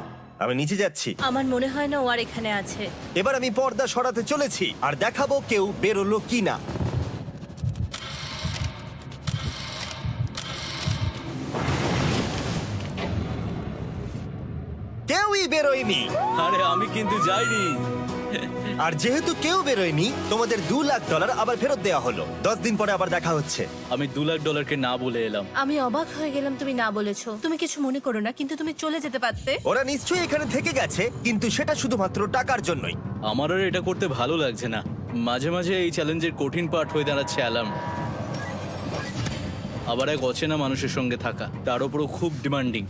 আমি নিচে যাচ্ছি। আমার মনে হয় না ও আর এখানে আছে। এবার আমি পর্দা সরাতে চলেছি আর দেখাবো কেউ বেরোলো কিনা। কেউই বেরোয়নি। আরে আমি কিন্তু যাইনি। আর যেহেতু কেউ বেরোয়নি, তোমাদের $2 লাখ আবার ফেরত দেওয়া হলো। 10 দিন পরে আবার দেখা হচ্ছে। আমি $2 লাখ না বলে এলাম। আমি অবাক হয়ে গেলাম তুমি না বলেছো। তুমি কিছু মনে করো না, কিন্তু তুমি চলে যেতে পারতে। ওরা নিশ্চয়ই এখানে থেকে গেছে, কিন্তু সেটা শুধুমাত্র টাকার জন্যই। আমার আর এটা করতে ভালো লাগছে না। মাঝে মাঝে এই চ্যালেঞ্জের কঠিন পার্ট হয়ে দাঁড়াচ্ছে অ্যালার্ম। আবার এক অচেনা মানুষের সঙ্গে থাকা, তার উপরও খুব ডিমান্ডিং।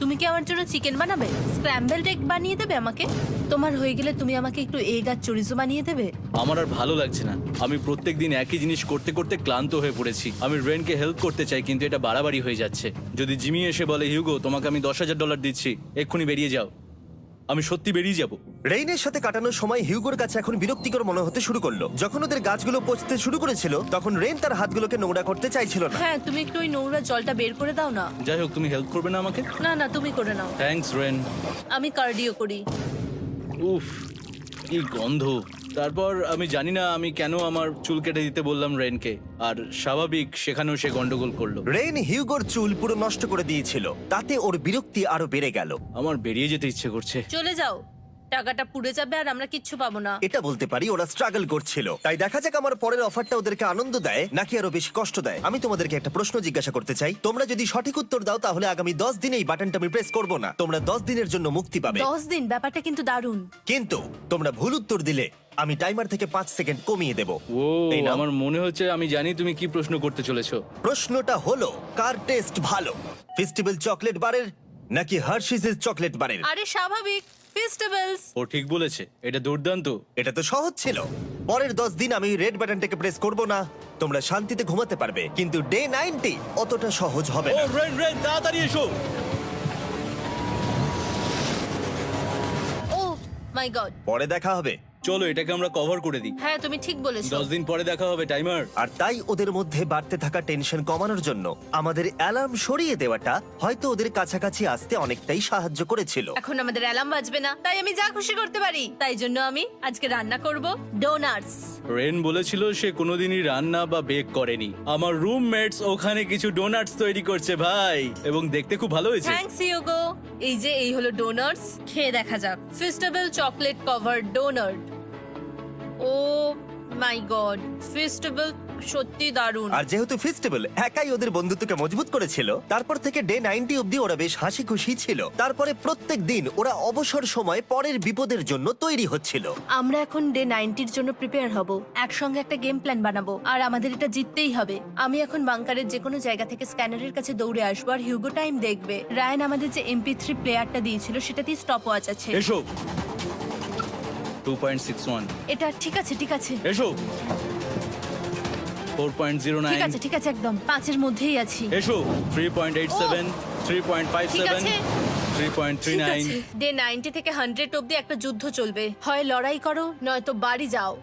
তুমি কি আমার জন্য চিকেন বানাবে? স্ক্র্যাম্বলড এগ বানিয়ে দেবে আমাকে? তোমার হয়ে গেলে তুমি আমাকে একটু এগ আর চরিজো বানিয়ে দেবে? আমার আর ভালো লাগছে না। আমি প্রত্যেকদিন একই জিনিস করতে করতে ক্লান্ত হয়ে পড়েছি। আমি রেনকে হেল্প করতে চাই, কিন্তু এটা বাড়াবাড়ি হয়ে যাচ্ছে। যদি জিমি এসে বলে, হিউগো তোমাকে আমি $10,000 দিচ্ছি, এক্ষুনি বেরিয়ে যাও, আমি সত্যি বেরিয়ে যাব। রেইনের সাথে কাটানোর সময় হিউগোর কাছে এখন বিরক্তিকর মনে হতে শুরু করলো। যখন ওদের গাছগুলো পচতে শুরু করেছিল, তখন রেইন তার হাতগুলোকে নোংরা করতে চাইছিল না। হ্যাঁ, তুমি একটু ওই নোংরা জলটা বের করে দাও না। যাই হোক, তুমি হেল্প করবে না আমাকে? না না, তুমি করে নাও। Thanks Ren. আমি কার্ডিও করি। উফ, কি গন্ধ। তারপর আমি জানি না আমি কেন আমার চুল কেটে দিতে বললাম রেনকে, আর স্বাভাবিক সেখানেও সে গন্ডগোল করলো। রেইন হিউগোর চুল পুরো নষ্ট করে দিয়েছিল, তাতে ওর বিরক্তি আরো বেড়ে গেল। আমার বেরিয়ে যেতে ইচ্ছে করছে। চলে যাও, টাকাটা পুড়ে যাবে আর আমরা কিচ্ছু পাবো না। এটা বলতে পারি ওরা স্ট্রাগল করছিল। তাই দেখা যাক আমার পরের অফারটা ওদেরকে আনন্দ দেয় নাকি আরো বেশি কষ্ট দেয়। আমি তোমাদেরকে একটা প্রশ্ন জিজ্ঞাসা করতে চাই। তোমরা যদি সঠিক উত্তর দাও তাহলে আগামী 10 দিনে এই বাটনটা আমি প্রেস করব না। তোমরা 10 দিনের জন্য মুক্তি পাবে। 10 দিন? ব্যাপারটা কিন্তু দারুণ। কিন্তু তোমরা ভুল উত্তর দিলে আমি টাইমার থেকে 5 সেকেন্ড কমিয়ে দেব। ও এই নাও। আমার মনে হচ্ছে আমি জানি তুমি কি প্রশ্ন করতে চলেছো। প্রশ্নটা হলো কার টেস্ট ভালো, ফেস্টিভ্যাল চকলেট বারের নাকি হার্শিসের চকলেট বারের? আরে স্বাভাবিক, ফেস্টিভ্যালস। ও ঠিক বলেছে, এটা দুর্দান্ত। এটা তো সহজ ছিল। পরের 10 দিন আমি রেড বাটনটাকে প্রেস করব না, তোমরা শান্তিতে ঘুমাতে পারবে। কিন্তু ডে 90 অতটা সহজ হবে ও না। রেন রেন তাড়াতাড়ি এসো। ও মাই গড। পরে দেখা হবে। চলো এটাকে আমরা কভার করে দিই। হ্যাঁ তুমি ঠিক বলেছো। 10 দিন পরে দেখা হবে টাইমার। আর তাই ওদের মধ্যে বাড়তে থাকা টেনশন কমানোর জন্য আমাদের অ্যালার্ম সরিয়ে দেওয়াটা হয়তো ওদের কাছাকাছি আসতে অনেকটাই সাহায্য করেছিল। এখন আমাদের অ্যালার্ম বাজবে না, তাই আমি যা খুশি করতে পারি। তাই জন্য আমি আজকে রান্না করব ডোনাটস। রেন বলেছিল সে কোনোদিনই রান্না বা বেক করেনি। আমার রুমমেটস ওখানে কিছু ডোনাটস তৈরি করছে ভাই, এবং দেখতে খুব ভালো হয়েছে। থ্যাঙ্কস ইয়োগো। এই হলো ডোনাটস, খেয়ে দেখা যাক। Festival chocolate cover donut. Oh my god, festival সত্যি দারুণ। আর যেহেতু ফেস্টিভ্যাল একাই ওদের বন্ধুত্বকে মজবুত করেছিল, তারপর থেকে ডে 90 অব্দি ওরা বেশ হাসি খুশি ছিল। তারপরে প্রত্যেক দিন ওরা অবসর সময় পরের বিপদের জন্য তৈরি হচ্ছিল। আমরা এখন ডে 90-র জন্য প্রিপেয়ার হব, একসঙ্গে একটা গেম প্ল্যান বানাবো, আর আমাদের এটা জিততেই হবে। আমি এখন বাংকারের যে কোনো জায়গা থেকে স্ক্যানারের কাছে দৌড়ে আসবো, আর হিউগো টাইম দেখবে। রায়ান আমাদের যে MP3 প্লেয়ারটা দিয়েছিল সেটাতেই স্টপ ওয়াচ আছে। এসো 2.61। এটা ঠিক আছে, ঠিক আছে, এসো ঠিক আছে, 4.09। ঠিক আছে, একদম 5-এর মধ্যেই আছি। এসো 3.87, ঠিক 3.57, আছে, ঠিক 3.39। আছে। ডে 90 থেকে 100 অব্দি একটা যুদ্ধ চলবে। হয় লড়াই করো, নয়তো বাড়ি যাও।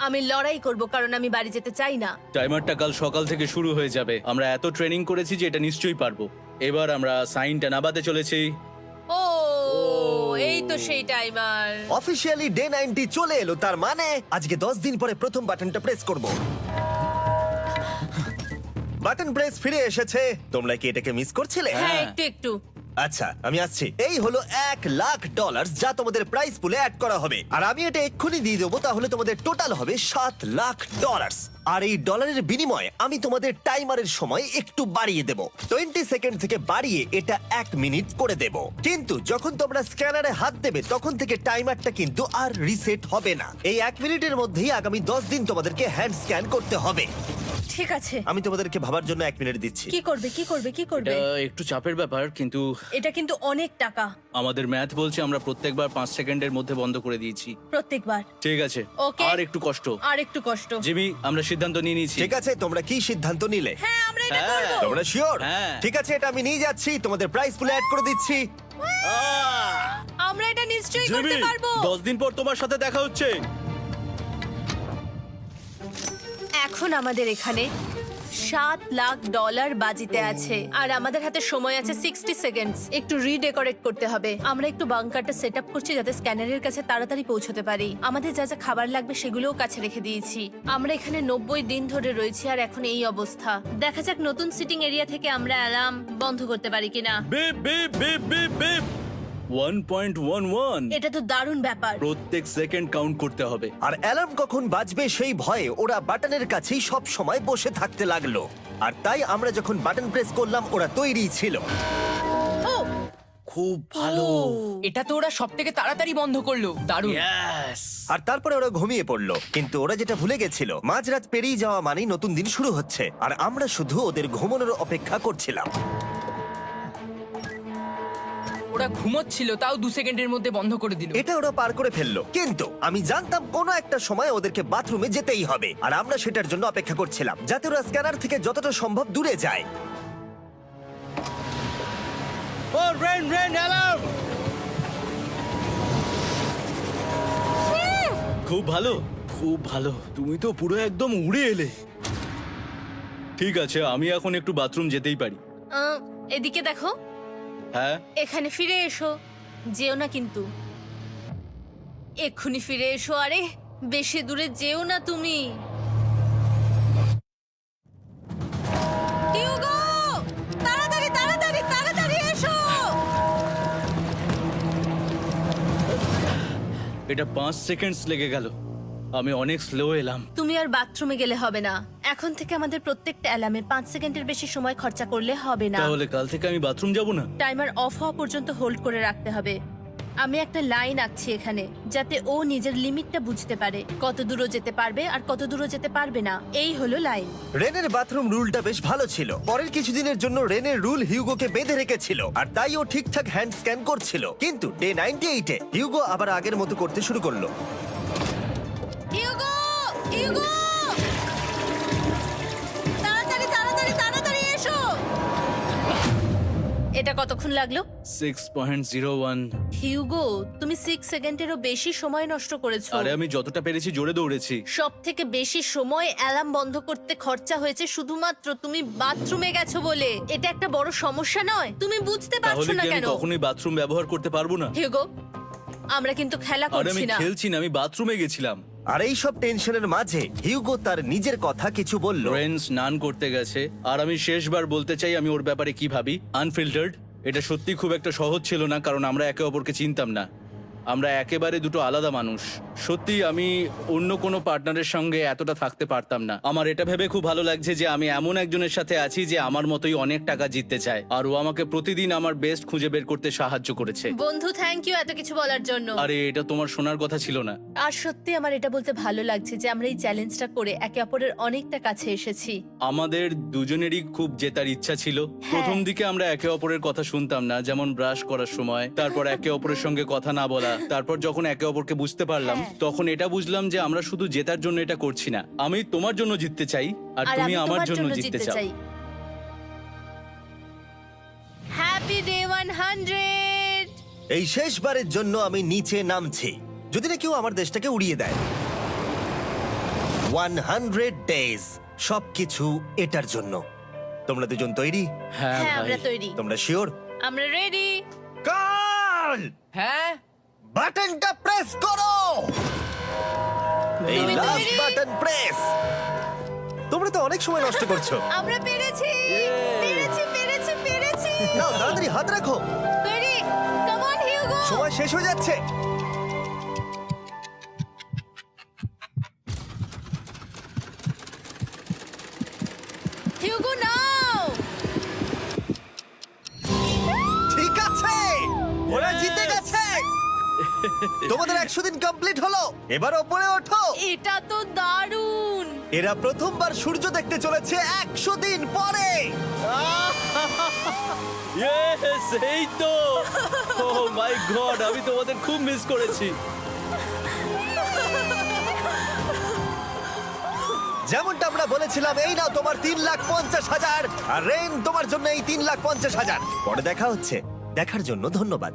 আমি লড়াই করব, কারণ আমি বাড়ি যেতে চাই না। টাইমারটা কাল সকাল থেকে শুরু হয়ে যাবে। আমরা এত ট্রেনিং করেছি যে এটা নিশ্চয়ই পারবো। এবার আমরা সাইনটা নাবাতে চলেছি। ও এই তো সেই টাইমার। অফিসিয়ালি ডে 90 চলে এলো, তার মানে আজকে 10 দিন পরে প্রথম বাটনটা প্রেস করব। বাটন প্রেস ফিরে এসেছে। তোমরা কি এটাকে মিস করছিলে? হ্যাঁ, একটু একটু। আচ্ছা আমি আসছি। এই হলো $1,00,000 যা তোমাদের প্রাইস পুলে অ্যাড করা হবে, আর আমি এটা এক্ষুনি দিয়ে দেবো। তাহলে তোমাদের টোটাল হবে $7,00,000। আর এই ডলারের বিনিময়ে আমি তোমাদের টাইমারের সময় একটু বাড়িয়ে দেব। 20 সেকেন্ড থেকে বাড়িয়ে এটা 1 মিনিট করে দেব। কিন্তু যখন তোমরা স্ক্যানারে হাত দেবে তখন থেকে টাইমারটা কিন্তু আর রিসেট হবে না। এই 1 মিনিটের মধ্যেই আগামী 10 দিন তোমাদেরকে হ্যান্ড স্ক্যান করতে হবে। ঠিক আছে। আমি তোমাদেরকে ভাবার জন্য 1 মিনিট দিচ্ছি। কি করবে, কি করবে, কি করবে? এটা একটু চাপের ব্যাপার, কিন্তু এটা কিন্তু অনেক টাকা। আমাদের ম্যাথ বলছে আমরা প্রত্যেকবার 5 সেকেন্ডের মধ্যে বন্ধ করে দিয়েছি। প্রত্যেকবার। ঠিক আছে, Okay. আর একটু কষ্ট। আর একটু কষ্ট। জিমি, আমরা সিদ্ধান্ত নিয়ে নিয়েছি। ঠিক আছে, তোমরা কি সিদ্ধান্ত নিলে? হ্যাঁ, আমরা এটা হ্যাঁ। করব। তোমরা শিওর? হ্যাঁ। ঠিক আছে, এটা আমি নিয়ে যাচ্ছি, তোমাদের প্রাইস পুলে অ্যাড করে দিচ্ছি। আমরা এটা নিশ্চয়ই জিমি, করতে পারবো। 10 দিন পর তোমার সাথে দেখা হচ্ছে। এখন আমাদের এখানে $7,00,000 বাজিতে আছে, আর আমাদের হাতে সময় আছে 60 সেকেন্ডস। একটু রিডেকোরেট করতে হবে। আমরা একটু বাংকারটা সেট আপ করছি যাতে স্ক্যানারের কাছে তাড়াতাড়ি পৌঁছতে পারি। আমাদের যা যা খাবার লাগবে সেগুলোও কাছে রেখে দিয়েছি। আমরা এখানে 90 দিন ধরে রয়েছি, আর এখন এই অবস্থা। দেখা যাক নতুন সিটিং এরিয়া থেকে আমরা অ্যালার্ম বন্ধ করতে পারি কিনা। Beep beep beep beep beep 1.11। এটা তো দারুণ ব্যাপার। প্রত্যেক সেকেন্ড কাউন্ট করতে হবে। আর অ্যালার্ম কখন বাজবে সেই ভয়ে ওরা বাটনের কাছেই সব সময় বসে থাকতে লাগলো। আর তাই আমরা যখন বাটন প্রেস করলাম ওরা তৈরি ছিল। ও খুব ভালো। এটা তো ওরা সব থেকে তাড়াতাড়ি বন্ধ করলো। দারুণ। ইয়েস। আর তারপরে ওরা ঘুমিয়ে পড়লো। কিন্তু ওরা যেটা ভুলে গেছিল, মাঝরাত পেরিয়ে যাওয়া মানেই নতুন দিন শুরু হচ্ছে, আর আমরা শুধু ওদের ঘুমানোর অপেক্ষা করছিলাম। ওরা ঘুমোচ্ছিল, তাও 2 সেকেন্ডের মধ্যে বন্ধ করে দিল। এটা ওরা পার করে ফেললো, কিন্তু আমি জানতাম কোনো একটা সময় ওদেরকে বাথরুমে যেতেই হবে, আর আমরা সেটার জন্য অপেক্ষা করছিলাম যাতে ওরা স্ক্যানার থেকে যতটা সম্ভব দূরে যায়। ও রেন রেন অ্যালার্ম। খুব ভালো, খুব ভালো। তুমি তো পুরো একদম উড়ে এলে। ঠিক আছে, আমি এখন একটু বাথরুম যেতেই পারি। এদিকে দেখো, হ্যাঁ, এখানে ফিরে এসো। যেও না কিন্তু, এক্ষুনি ফিরে এসো। আরে বেশি দূরে যেও না তুমি। হিউগো, তাড়াতাড়ি তাড়াতাড়ি তাড়াতাড়ি এসো। এটা 5 সেকেন্ডস লেগে গেল। আমি অনেক স্লো এলাম। তুমি আর বাথরুমে গেলে হবে না। এখন থেকে আমাদের প্রত্যেকটা অ্যালার্মে 5 সেকেন্ডের বেশি সময় খরচা করলে হবে না। তাহলে কাল থেকে আমি বাথরুম যাব না। টাইমার অফ হওয়া পর্যন্ত হোল্ড করে রাখতে হবে। আমি একটা লাইন আঁকছি এখানে যাতে ও নিজের লিমিটটা বুঝতে পারে, কত দূরও যেতে পারবে আর কত দূরও যেতে পারবে না। এই হলো লাইন। রেনের বাথরুম রুলটা বেশ ভালো ছিল। পরের কিছুদিনের জন্য রেনের রুল হিউগোকে বেঁধে রেখেছিল, আর তাই ও ঠিকঠাক হ্যান্ড স্ক্যান করছিল। কিন্তু ডে 98-এ হিউগো আবার আগের মতো করতে শুরু করলো। হিউগো, হিউগো, তাড়াতাড়ি তাড়াতাড়ি তাড়াতাড়ি এসো। এটা কতক্ষণ লাগলো? 6.01। হিউগো, তুমি 6 সেকেন্ডেরও বেশি সময় নষ্ট করেছো। আরে আমি যতটা পেরেছি জোরে দৌড়েছি। সব থেকে বেশি সময় অ্যালার্ম বন্ধ করতে খরচা হয়েছে শুধুমাত্র তুমি বাথরুমে গেছো বলে। এটা একটা বড় সমস্যা নয়? তুমি বুঝতে পারছো তাহলে না কি আমি কেন? কখনোই বাথরুম ব্যবহার করতে পারবো না? হিউগো, আমরা কিন্তু খেলা আরে আমি করছি না। খেলছি না, আমি বাথরুমে গেছিলাম। আর এই সব টেনশনের মাঝে হিউগো তার নিজের কথা কিছু বলল। রেন স্নান করতে গেছে, আর আমি শেষবার বলতে চাই আমি ওর ব্যাপারে কি ভাবি। আনফিল্টার্ড, এটা সত্যি খুব একটা সহজ ছিল না, কারণ আমরা একে অপরকে চিনতাম না। আমরা একেবারে দুটো আলাদা মানুষ। সত্যি আমি অন্য কোনো পার্টনারের সঙ্গে এতটা থাকতে পারতাম না। আমার এটা ভেবে খুব ভালো লাগছে যে আমি এমন একজনের সাথে আছি যে আমার মতোই অনেক টাকা জিততে চায়, আর ও আমাকে প্রতিদিন আমার বেস্ট খুঁজে বের করতে সাহায্য করেছে। বন্ধু, থ্যাংক ইউ এত কিছু বলার জন্য। আরে এটা তোমার শোনার কথা ছিল না। আর সত্যি আমার এটা বলতে ভালো লাগছে যে আমরা এই চ্যালেঞ্জটা করে একে অপরের অনেকটা কাছে এসেছি। আমাদের দুজনেরই খুব জেতার ইচ্ছা ছিল। প্রথম দিকে আমরা একে অপরের কথা শুনতাম না, যেমন ব্রাশ করার সময়, তারপর একে অপরের সঙ্গে কথা না বলা। তারপর যখন একে অপরকে বুঝতে পারলাম, তখন এটা বুঝলাম যে আমরা শুধু জেতার জন্য এটা করছি না। আমি তোমার জন্য জিততে চাই, আর আর তুমি আমি আমার তোমার জন্য জিততে চাও। Happy day 100। এই শেষবারের জন্য আমি নিচে নামছি, যদি না কেউ আমার দেশটাকে উড়িয়ে দেয়। 100 ডেজ, সবকিছু এটার জন্য। তোমরা দুজন তৈরি? হ্যাঁ হ্যাঁ, ভাই। আমরা তৈরি। তোমরা শিওর? আমরা রেডি। কাল হ্যাঁ, বাটনটা প্রেস করো। এই তুমি লাস্ট তৈরি? Button press. তোমরা তো অনেক সময় নষ্ট করছো। আমরা পেরেছি, পেরেছি, পেরেছি, পেরেছি। নাও তাড়াতাড়ি হাত রাখো, তৈরি? Come on Hugo. সময় শেষ হয়ে যাচ্ছে। হিউগো নাও। ঠিক আছে, ওরা জিতে গেছে। তোমাদের 100 দিন কমপ্লিট হলো, এবার ওপরে ওঠো। এটা তো দারুণ। এরা প্রথমবার সূর্য দেখতে চলেছে 100 দিন পরে। Yes, এই তো। Oh my God, আমি তোমাদের খুব মিস করেছি। যেমনটা আমরা বলেছিলাম, এই নাও তোমার 3,50,000, আর রেন তোমার জন্য এই 3,50,000। পরে দেখা হচ্ছে, দেখার জন্য ধন্যবাদ।